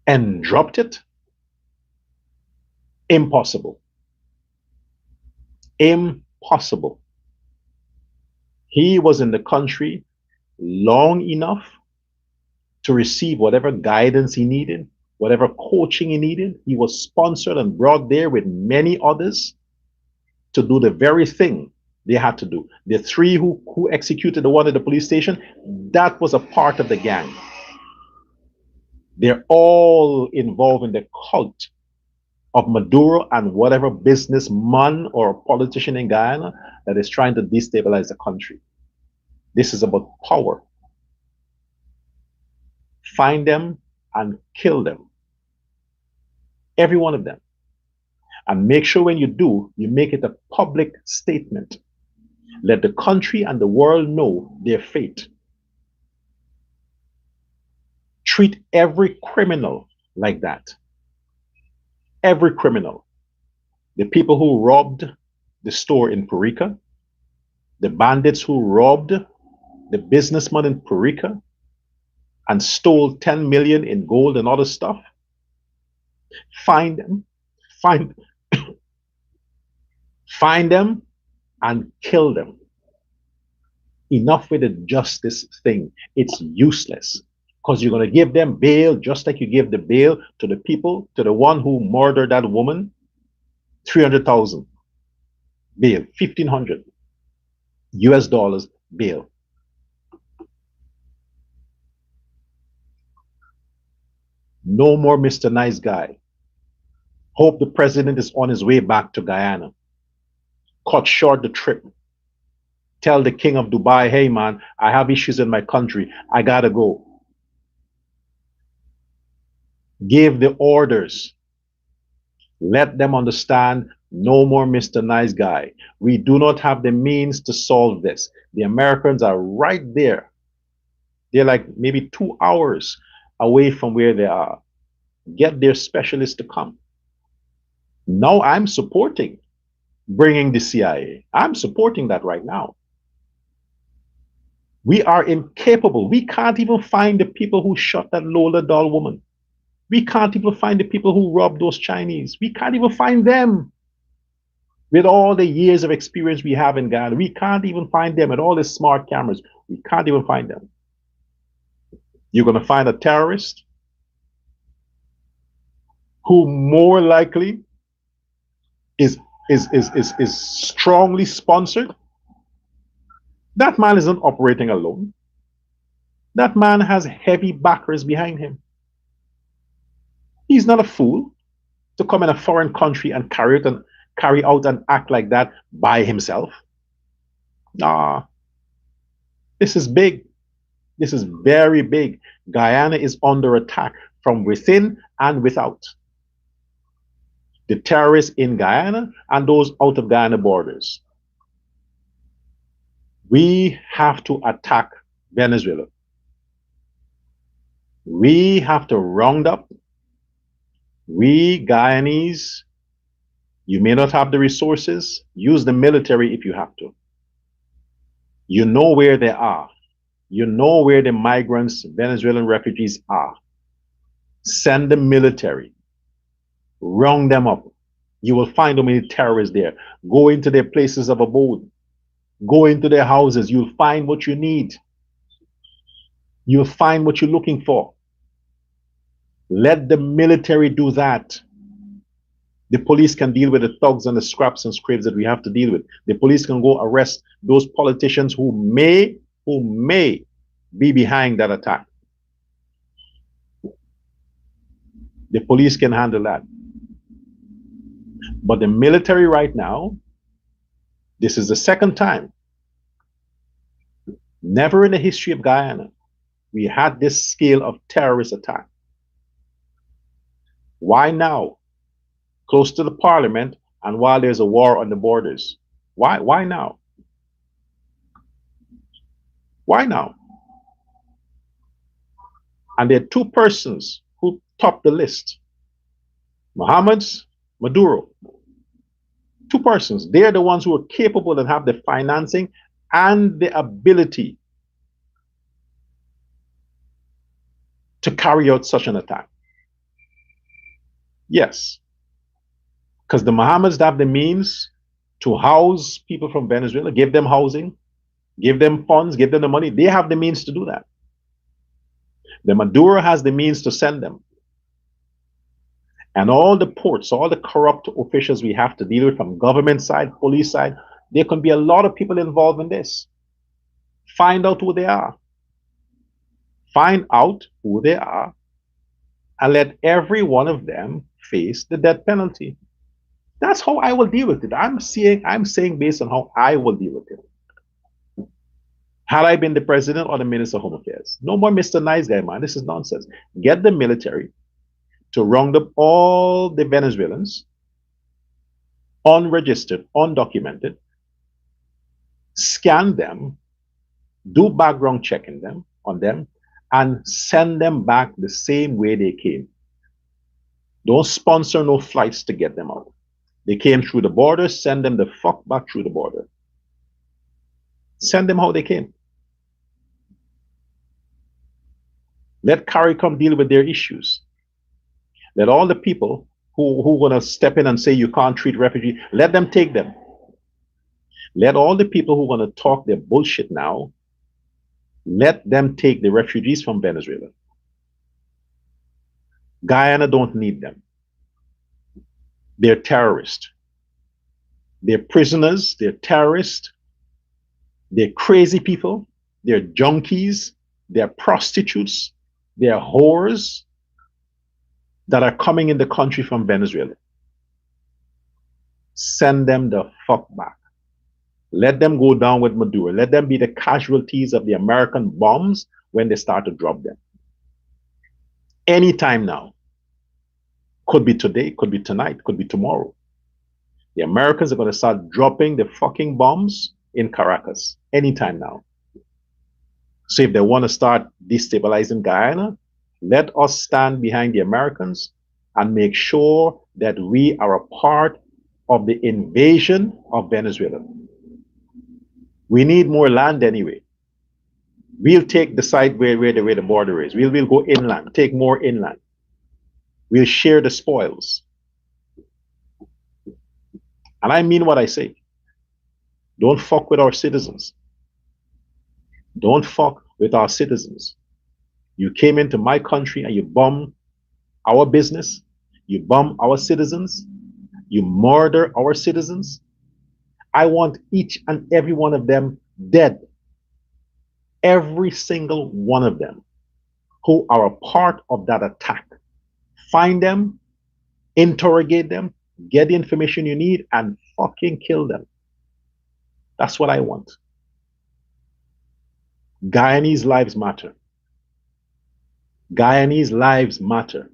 and dropped it? Impossible. Impossible. He was in the country long enough to receive whatever guidance he needed, whatever coaching he needed. He was sponsored and brought there with many others to do the very thing they had to do. The three who executed the one at the police station, that was a part of the gang. They're all involved in the cult of Maduro and whatever businessman or politician in Guyana that is trying to destabilize the country. This is about power. Find them and kill them. Every one of them. And make sure when you do, you make it a public statement. Let the country and the world know their fate. Treat every criminal like that. Every criminal. The people who robbed the store in Purica, the bandits who robbed the businessman in Purica and stole 10 million in gold and other stuff. Find them, find them and kill them. Enough with the justice thing. It's useless. Because you're going to give them bail just like you give the bail to the people, to the one who murdered that woman, 300,000 bail, 1,500 US dollars bail. No more Mr. Nice Guy. Hope the president is on his way back to Guyana. Cut short the trip. Tell the king of Dubai, hey man, I have issues in my country. I gotta go. Give the orders. Let them understand no more Mr. Nice Guy. We do not have the means to solve this. The Americans are right there. They're like maybe 2 hours away from where they are. Get their specialists to come. Now I'm supporting bringing the CIA. I'm supporting that right now. We are incapable. We can't even find the people who shot that Lola doll woman. We can't even find the people who robbed those Chinese. We can't even find them. With all the years of experience we have in Ghana, we can't even find them. With all the smart cameras, we can't even find them. You're going to find a terrorist who more likely is strongly sponsored. That man isn't operating alone. That man has heavy backers behind him. He's not a fool to come in a foreign country and carry out and act like that by himself. Nah, this is big. This is very big. Guyana is under attack from within and without. The terrorists in Guyana and those out of Guyana borders. We have to attack Venezuela. We have to round up. We Guyanese, you may not have the resources. Use the military if you have to. You know where they are. You know where the migrants, Venezuelan refugees are. Send the military. Round them up. You will find how many terrorists there. Go into their places of abode. Go into their houses. You'll find what you need. You'll find what you're looking for. Let the military do that. The police can deal with the thugs and the scraps and scrapes that we have to deal with. The police can go arrest those politicians who may be behind that attack. The police can handle that. But the military right now, this is the second time. Never in the history of Guyana, we had this scale of terrorist attack. Why now? Close to the parliament and while there's a war on the borders. Why now? Why now? And there are two persons who top the list. Mohammed's, Maduro. Two persons. They're the ones who are capable and have the financing and the ability to carry out such an attack. Yes. Because the Mohammeds have the means to house people from Venezuela, give them housing, give them funds, give them the money. They have the means to do that. The Maduro has the means to send them. And all the ports, all the corrupt officials we have to deal with from government side, police side, there can be a lot of people involved in this. Find out who they are. Find out who they are and let every one of them face the death penalty. That's how I will deal with it. I'm saying based on how I will deal with it. Had I been the president or the minister of home affairs, no more Mr. Nice Guy, man. This is nonsense. Get the military to round up all the Venezuelans, unregistered, undocumented, scan them, do background checking them on them, and send them back the same way they came. Don't sponsor no flights to get them out. They came through the border, send them the fuck back through the border. Send them how they came. Let CARICOM deal with their issues. Let all the people who want to step in and say you can't treat refugees, let them take them. Let all the people who want to talk their bullshit now, let them take the refugees from Venezuela. Guyana don't need them. They're terrorists. They're prisoners. They're terrorists. They're crazy people. They're junkies. They're prostitutes. They're whores that are coming in the country from Venezuela. Send them the fuck back. Let them go down with Maduro. Let them be the casualties of the American bombs when they start to drop them. Anytime now. Could be today, could be tonight, could be tomorrow. The Americans are going to start dropping the fucking bombs in Caracas anytime now. So if they want to start destabilizing Guyana, let us stand behind the Americans and make sure that we are a part of the invasion of Venezuela. We need more land anyway. We'll take the side where the border is. We'll go inland, take more inland. We'll share the spoils. And I mean what I say. Don't fuck with our citizens. Don't fuck with our citizens. You came into my country and you bomb our business. You bomb our citizens. You murder our citizens. I want each and every one of them dead. Every single one of them who are a part of that attack. Find them, interrogate them, get the information you need, and fucking kill them. That's what I want. Guyanese lives matter. Guyanese lives matter.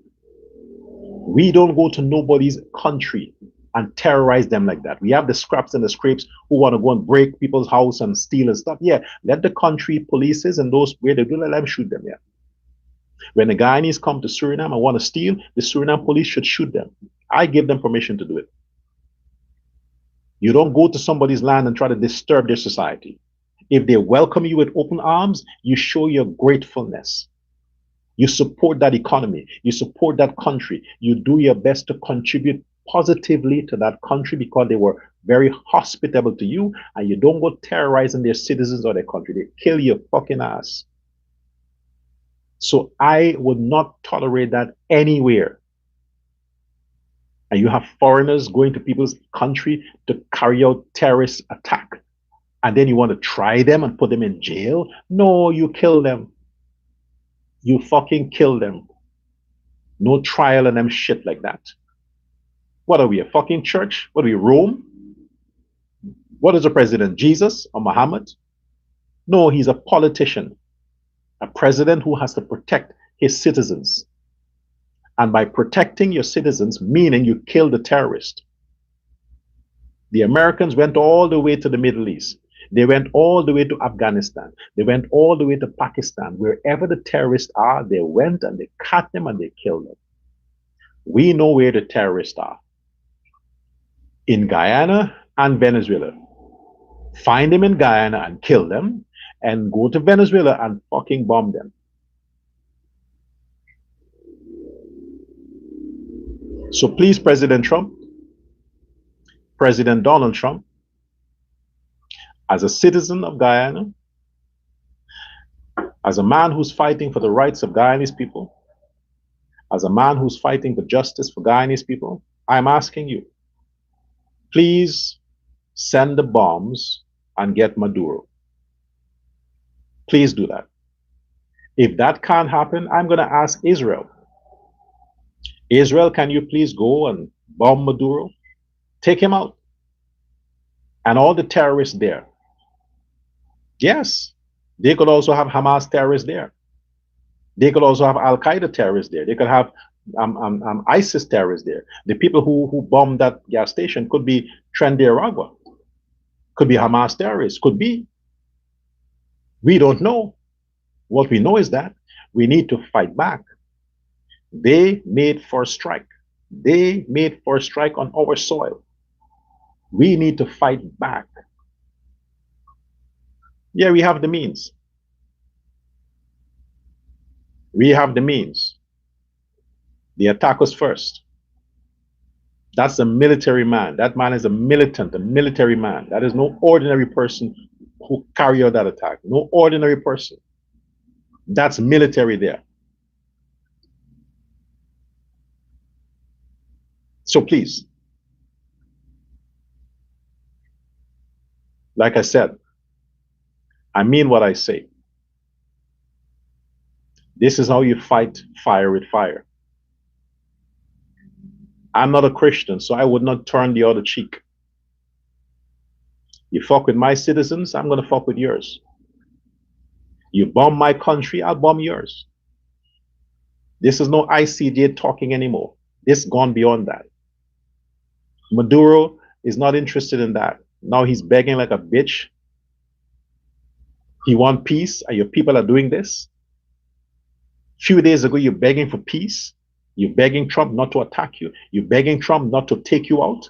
We don't go to nobody's country and terrorize them like that. We have the scraps and the scrapes who want to go and break people's house and steal and stuff. Yeah, let the country polices and those where they do, let them shoot them. Yeah. When the Guyanese come to Suriname and want to steal, the Suriname police should shoot them. I give them permission to do it. You don't go to somebody's land and try to disturb their society. If they welcome you with open arms, you show your gratefulness. You support that economy. You support that country. You do your best to contribute positively to that country because they were very hospitable to you, and you don't go terrorizing their citizens or their country. They kill your fucking ass. So I would not tolerate that anywhere. And you have foreigners going to people's country to carry out terrorist attack. And then you want to try them and put them in jail? No, you kill them. You fucking kill them. No trial and them shit like that. What are we, a fucking church? What are we, Rome? What is the president, Jesus or Muhammad? No, he's a politician. A president who has to protect his citizens. And by protecting your citizens, meaning you kill the terrorist. The Americans went all the way to the Middle East. They went all the way to Afghanistan. They went all the way to Pakistan. Wherever the terrorists are, they went and they cut them and they killed them. We know where the terrorists are. In Guyana and Venezuela. Find them in Guyana and kill them, and go to Venezuela and fucking bomb them. So please, President Trump, President Donald Trump, as a citizen of Guyana, as a man who's fighting for the rights of Guyanese people, as a man who's fighting for justice for Guyanese people, I'm asking you, please send the bombs and get Maduro. Please do that. If that can't happen, I'm going to ask Israel. Israel, can you please go and bomb Maduro? Take him out. And all the terrorists there. Yes, they could also have Hamas terrorists there. They could also have Al Qaeda terrorists there. They could have ISIS terrorists there. The people who bombed that gas station could be Trendy, could be Hamas terrorists, could be. We don't know. What we know is that we need to fight back. They made first strike. They made first strike on our soil. We need to fight back. Yeah, we have the means. We have the means. They attack us first. That's a military man. That man is a militant, a military man. That is no ordinary person who carry out that attack. No ordinary person. That's military there. So please, like I said, I mean what I say. This is how you fight fire with fire. I'm not a Christian, so I would not turn the other cheek. You fuck with my citizens, I'm going to fuck with yours. You bomb my country, I'll bomb yours. This is no ICJ talking anymore. This gone beyond that. Maduro is not interested in that. Now he's begging like a bitch. He wants peace, and your people are doing this. A few days ago, you're begging for peace. You're begging Trump not to attack you. You're begging Trump not to take you out.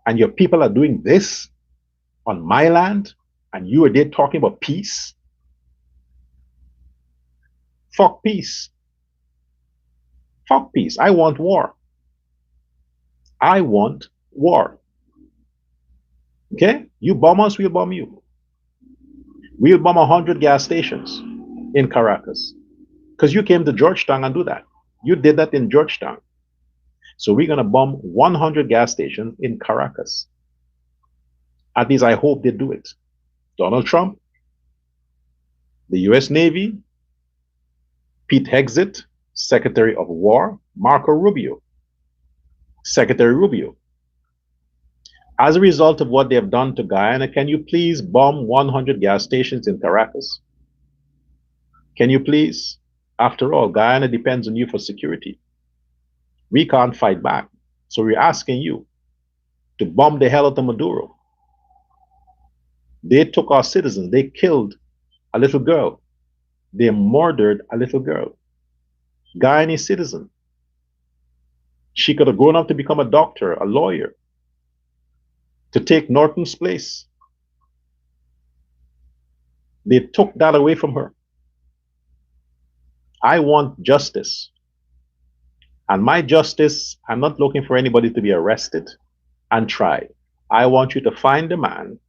And your people are doing this on my land, and you are there talking about peace. Fuck peace. Fuck peace. I want war. I want war. Okay? You bomb us, we'll bomb you. We'll bomb 100 gas stations in Caracas. Because you came to Georgetown and do that. You did that in Georgetown. So we're going to bomb 100 gas stations in Caracas. At least I hope they do it. Donald Trump, the US Navy, Pete Hegseth, Secretary of War, Marco Rubio, Secretary Rubio. As a result of what they have done to Guyana, can you please bomb 100 gas stations in Caracas? Can you please? After all, Guyana depends on you for security. We can't fight back. So we're asking you to bomb the hell out of Maduro. They took our citizens. They killed a little girl. They murdered a little girl. Guyanese citizen. She could have grown up to become a doctor, a lawyer, to take Norton's place. They took that away from her. I want justice. And my justice, I'm not looking for anybody to be arrested and tried. I want you to find the man,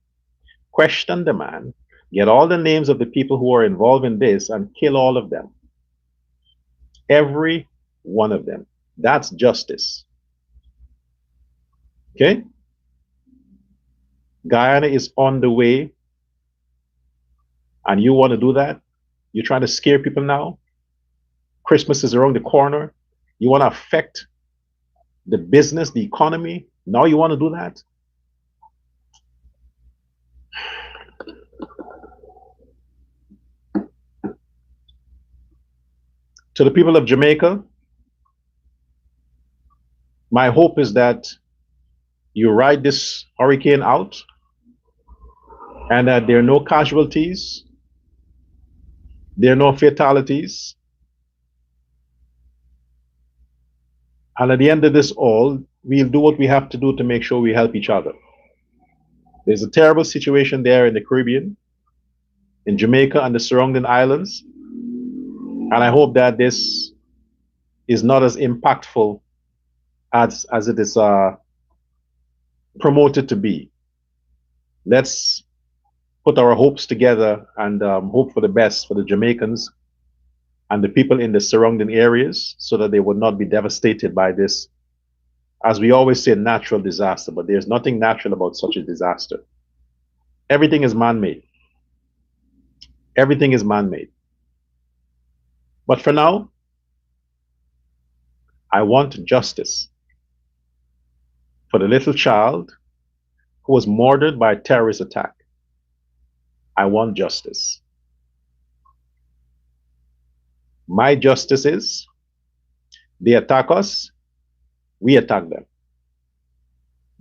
question the man, get all the names of the people who are involved in this and kill all of them. Every one of them. That's justice. Okay? Guyana is on the way, and you want to do that? You're trying to scare people now? Christmas is around the corner. You want to affect the business, the economy? Now you want to do that? To the people of Jamaica, my hope is that you ride this hurricane out and that there are no casualties, there are no fatalities. And at the end of this all, we'll do what we have to do to make sure we help each other. There's a terrible situation there in the Caribbean, in Jamaica and the surrounding islands. And I hope that this is not as impactful as it is promoted to be. Let's put our hopes together and hope for the best for the Jamaicans and the people in the surrounding areas so that they would not be devastated by this, as we always say, natural disaster. But there's nothing natural about such a disaster. Everything is man-made. Everything is man-made. But for now, I want justice for the little child who was murdered by a terrorist attack. I want justice. My justice is they attack us, we attack them.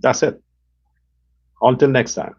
That's it. Until next time.